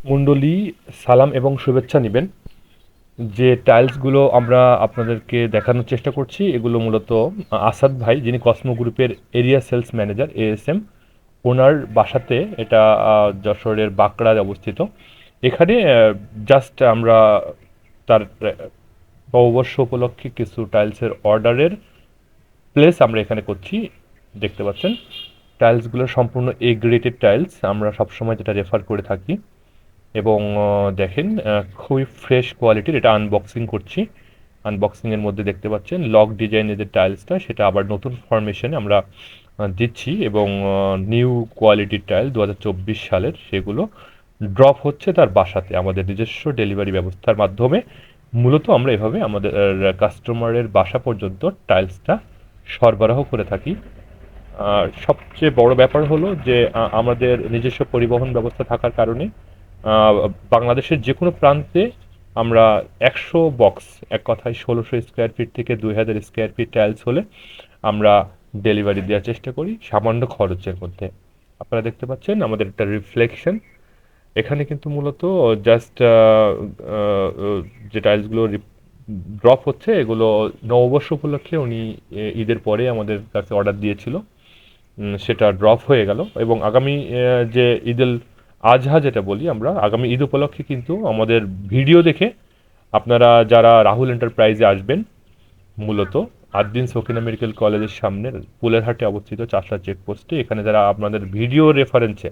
মণ্ডলী, সালাম এবং শুভেচ্ছা নেবেন। যে টাইলসগুলো আমরা আপনাদেরকে দেখানোর চেষ্টা করছি এগুলো মূলত আসাদ ভাই, যিনি কসমো গ্রুপের এরিয়া সেলস ম্যানেজার এএসএম, ওনার বাসাতে। এটা যশোরের বাঁকড়ায় অবস্থিত। এখানে জাস্ট আমরা তার নববর্ষ উপলক্ষে কিছু টাইলসের অর্ডারের প্লেস আমরা এখানে করছি। দেখতে পাচ্ছেন টাইলসগুলো সম্পূর্ণ এ গ্রেডেড টাইলস, আমরা সবসময় যেটা রেফার করে থাকি। এবং দেখেন খুবই ফ্রেশ কোয়ালিটির। এটা আনবক্সিং করছি। আনবক্সিংয়ের মধ্যে দেখতে পাচ্ছেন লক ডিজাইনের যে টাইলসটা, সেটা আবার নতুন ফরমেশনে আমরা দিচ্ছি। এবং নিউ কোয়ালিটির টাইল 2024 সালের, সেগুলো ড্রপ হচ্ছে তার বাসাতে আমাদের নিজস্ব ডেলিভারি ব্যবস্থার মাধ্যমে। মূলত আমরা এভাবে আমাদের কাস্টমারের বাসা পর্যন্ত টাইলসটা সরবরাহ করে থাকি। আর সবচেয়ে বড় ব্যাপার হলো যে আমাদের নিজস্ব পরিবহন ব্যবস্থা থাকার কারণে আহ, বাংলাদেশের যে কোনো প্রান্তে আমরা 100 বক্স, এক কথায় 1600 স্কোয়ার ফিট থেকে 2000 স্কোয়ার ফিট টাইলস হলে আমরা ডেলিভারি দেওয়ার চেষ্টা করি সামান্য খরচের মধ্যে। আপনারা দেখতে পাচ্ছেন আমাদের একটা রিফ্লেকশন এখানে, কিন্তু মূলত জাস্ট যে টাইলসগুলো ড্রপ হচ্ছে এগুলো নববর্ষ উপলক্ষে উনি ঈদের পরে আমাদের কাছে অর্ডার দিয়েছিল। সেটা ড্রপ হয়ে গেল। এবং আগামী যে ঈদুল আজহা যেটা বলি আমরা, আগামী ঈদ উপলক্ষে কিন্তু আমাদের ভিডিও দেখে আপনারা যারা রাহুল এন্টারপ্রাইজে আসবেন, মূলত আদ্দিন সকিনা মেডিকেল কলেজের সামনে পুলেরহাটে অবস্থিত চাষড়া চেকপোস্টে, এখানে যারা আপনাদের ভিডিও রেফারেন্সে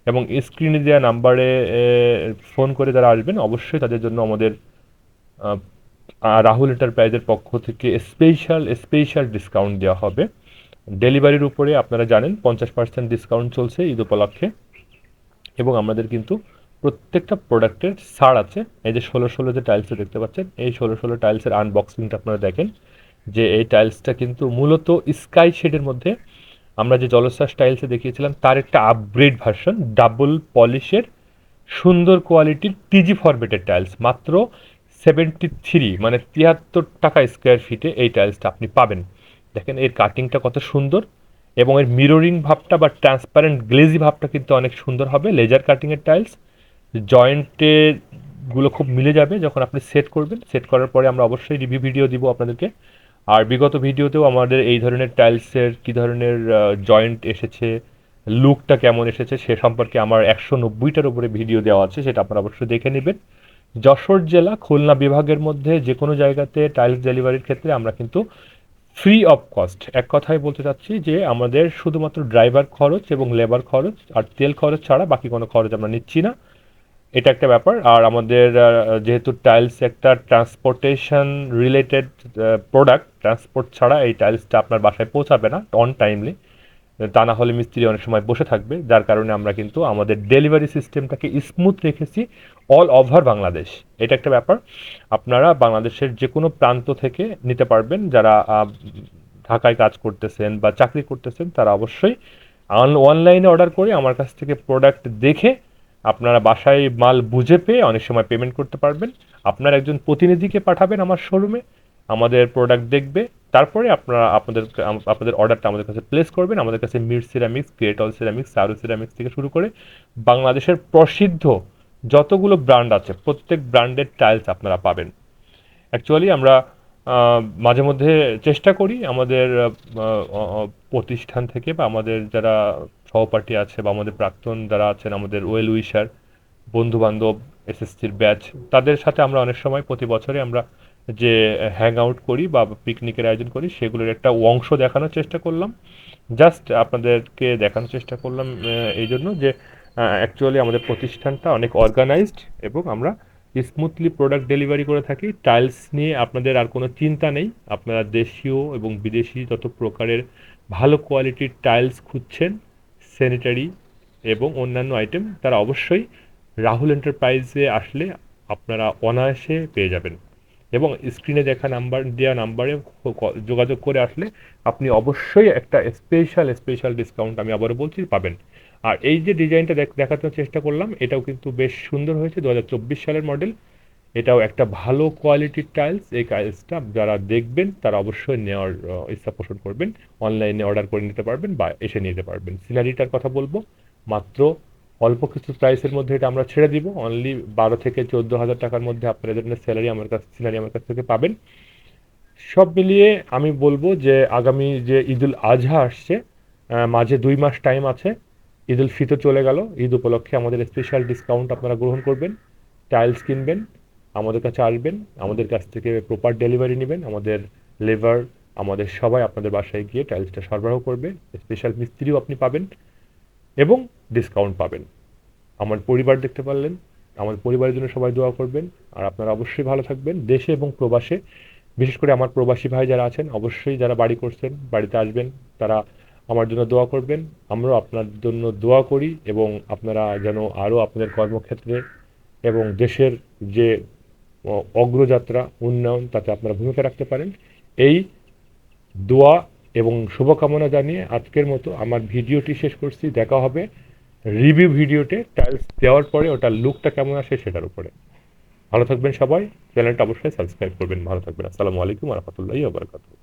এবং স্ক্রিনে দেওয়া নাম্বারে ফোন করে যারা আসবেন, অবশ্যই তাদের জন্য আমাদের আহ, রাহুল এন্টারপ্রাইজের পক্ষ থেকে স্পেশাল স্পেশাল ডিসকাউন্ট দেওয়া হবে। ডেলিভারির উপরে আপনারা জানেন 50% ডিসকাউন্ট চলছে ঈদ উপলক্ষে। এবং আমাদের কিন্তু প্রত্যেকটা প্রোডাক্টের ছাড় আছে। এই যে 16 যে টাইলসটা দেখতে পাচ্ছেন, এই 16 টাইলসের আনবক্সিংটা আপনারা দেখেন। যে এই টাইলসটা কিন্তু মূলত স্কাই শেডের মধ্যে আমরা যে জলশ্বাস টাইলসে দেখিয়েছিলাম তার একটা আপগ্রেড ভার্সন, ডাবল পলিশের সুন্দর কোয়ালিটির টিজি ফরম্যাটের টাইলস। মাত্র 73, মানে 73 টাকা স্কোয়ার ফিটে এই টাইলসটা আপনি পাবেন। দেখেন এর কাটিংটা কত সুন্দর, এবং এর মিররিং ভাবটা বা ট্রান্সপারেন্ট গ্লেজি ভাবটা কিন্তু অনেক সুন্দর হবে। লেজার কাটিংয়ের টাইলস, জয়েন্টের গুলো খুব মিলে যাবে যখন আপনি সেট করবেন। সেট করার পরে আমরা অবশ্যই রিভিউ ভিডিও দিব আপনাদেরকে। আর বিগত ভিডিওতেও আমাদের এই ধরনের টাইলসের কী ধরনের জয়েন্ট এসেছে, লুকটা কেমন এসেছে সে সম্পর্কে আমার 190টার উপরে ভিডিও দেওয়া আছে, সেটা আপনারা অবশ্যই দেখে নেবেন। যশোর জেলা খুলনা বিভাগের মধ্যে যে কোনো জায়গাতে টাইলস ডেলিভারির ক্ষেত্রে আমরা কিন্তু ফ্রি অফ কস্ট। এক কথায় বলতে চাচ্ছি যে আমাদের শুধুমাত্র ড্রাইভার খরচ এবং লেবার খরচ আর তেল খরচ ছাড়া বাকি কোনো খরচ আমরা নিচ্ছি না। এটা একটা ব্যাপার। আর আমাদের যেহেতু টাইলস একটা ট্রান্সপোর্টেশন রিলেটেড প্রোডাক্ট, ট্রান্সপোর্ট ছাড়া এই টাইলসটা আপনার বাসায় পৌঁছাবে না অন টাইমলি। তা না হলে মিস্ত্রি অনেক সময় বসে থাকবে, যার কারণে আমরা কিন্তু আমাদের ডেলিভারি সিস্টেমটাকে স্মুথ রেখেছি অল ওভার বাংলাদেশ। এটা একটা ব্যাপার। আপনারা বাংলাদেশের যে কোনো প্রান্ত থেকে নিতে পারবেন। যারা ঢাকায় কাজ করতেছেন বা চাকরি করতেছেন তারা অবশ্যই অনলাইনে অর্ডার করে আমার কাছ থেকে প্রোডাক্ট দেখে আপনারা বাসায় মাল বুঝে পেয়ে অনেক সময় পেমেন্ট করতে পারবেন। আপনার একজন প্রতিনিধিকে পাঠাবেন আমার শোরুমে, আমাদের প্রোডাক্ট দেখবে, তারপরে আপনারা আপনাদের অর্ডারটা আমাদের কাছে প্লেস করবেন। আমাদের কাছে Mir ceramics, great all ceramics, Saru ceramics থেকে শুরু করে বাংলাদেশের প্রসিদ্ধ যতগুলো ব্র্যান্ড আছে প্রত্যেক ব্র্যান্ডের টাইলস আপনারা পাবেন। অ্যাকচুয়ালি আমরা মাঝে মধ্যে চেষ্টা করি আমাদের প্রতিষ্ঠান থেকে বা আমাদের যারা সহপাঠী আছে বা আমাদের প্রাক্তন যারা আছেন, আমাদের ওয়েল উইশার বন্ধু বান্ধব, এসএসসির ব্যাচ, তাদের সাথে আমরা অনেক সময় প্রতি বছরে আমরা যে হ্যাং আউট করি বা পিকনিকের আয়োজন করি সেগুলোর একটা অংশ দেখানোর চেষ্টা করলাম। জাস্ট আপনাদেরকে দেখানোর চেষ্টা করলাম এই জন্য যে অ্যাকচুয়ালি আমাদের প্রতিষ্ঠানটা অনেক অর্গানাইজড এবং আমরা স্মুথলি প্রোডাক্ট ডেলিভারি করে থাকি। টাইলস নিয়ে আপনাদের আর কোনো চিন্তা নেই। আপনারা দেশীয় এবং বিদেশি যত প্রকারের ভালো কোয়ালিটির টাইলস খুঁজছেন, স্যানিটারি এবং অন্যান্য আইটেম, তারা অবশ্যই রাহুল এন্টারপ্রাইজে আসলে আপনারা অনায়াসে পেয়ে যাবেন। এবং স্ক্রিনে দেখা দেওয়া নাম্বারে যোগাযোগ করে আসলে আপনি অবশ্যই একটা স্পেশাল স্পেশাল ডিসকাউন্ট, আমি আবারও বলছি, পাবেন। আর এই যে ডিজাইনটা দেখানোর চেষ্টা করলাম এটাও কিন্তু বেশ সুন্দর হয়েছে, 2024 সালের মডেল। এটাও একটা ভালো কোয়ালিটির টাইলস। এই টাইলসটা যারা দেখবেন তারা অবশ্যই নেওয়ার ইচ্ছা পোষণ করবেন। অনলাইনে অর্ডার করে নিতে পারবেন বা এসে নিতে পারবেন। সিনারিটার কথা বলবো, মাত্র অল্প কিছু প্রাইসের মধ্যে এটা আমরা ছেড়ে দিব। অনলি 12 থেকে 14 হাজার টাকার মধ্যে আপনারা এ ধরনের স্যালারি আমার কাছ থেকে পাবেন। সব মিলিয়ে আমি বলবো যে আগামী যে ঈদুল আজহা আসছে, মাঝে 2 মাস টাইম আছে। ঈদুল ফিতর চলে গেল, ঈদ উপলক্ষে আমাদের স্পেশাল ডিসকাউন্ট আপনারা গ্রহণ করবেন। টাইলস কিনবেন, আমাদের কাছে আসবেন, আমাদের কাছ থেকে প্রপার ডেলিভারি নেবেন। আমাদের লেবার, আমাদের সবাই আপনাদের বাসায় গিয়ে টাইলসটা সরবরাহ করবে। স্পেশাল মিস্ত্রিও আপনি পাবেন এবং ডিসকাউন্ট পাবেন। আমার পরিবার দেখতে পারলেন, আমাদের পরিবারের জন্য সবাই দোয়া করবেন। আর আপনারা অবশ্যই ভালো থাকবেন দেশে এবং প্রবাসে। বিশেষ করে আমার প্রবাসী ভাই যারা আছেন, অবশ্যই যারা বাড়ি করছেন, বাড়িতে আসবেন, তারা আমার জন্য দোয়া করবেন। আমরাও আপনার জন্য দোয়া করি এবং আপনারা যেন আরও আপনাদের কর্মক্ষেত্রে এবং দেশের যে অগ্রযাত্রা, উন্নয়ন, তাতে আপনারা ভূমিকা রাখতে পারেন। এই দোয়া এবং শুভকামনা জানিয়ে আজকের মতো আমার ভিডিওটি শেষ করছি। দেখা হবে রিভিউ ভিডিওতে টাইলস দেওয়ার পরে ওটার লুকটা কেমন আসে সেটার উপরে। ভালো থাকবেন সবাই, চ্যানেলটা অবশ্যই সাবস্ক্রাইব করবেন। ভালো থাকবেন। আসসালামু আলাইকুম ওয়া রাহমাতুল্লাহি ওয়া বারাকাতুহু।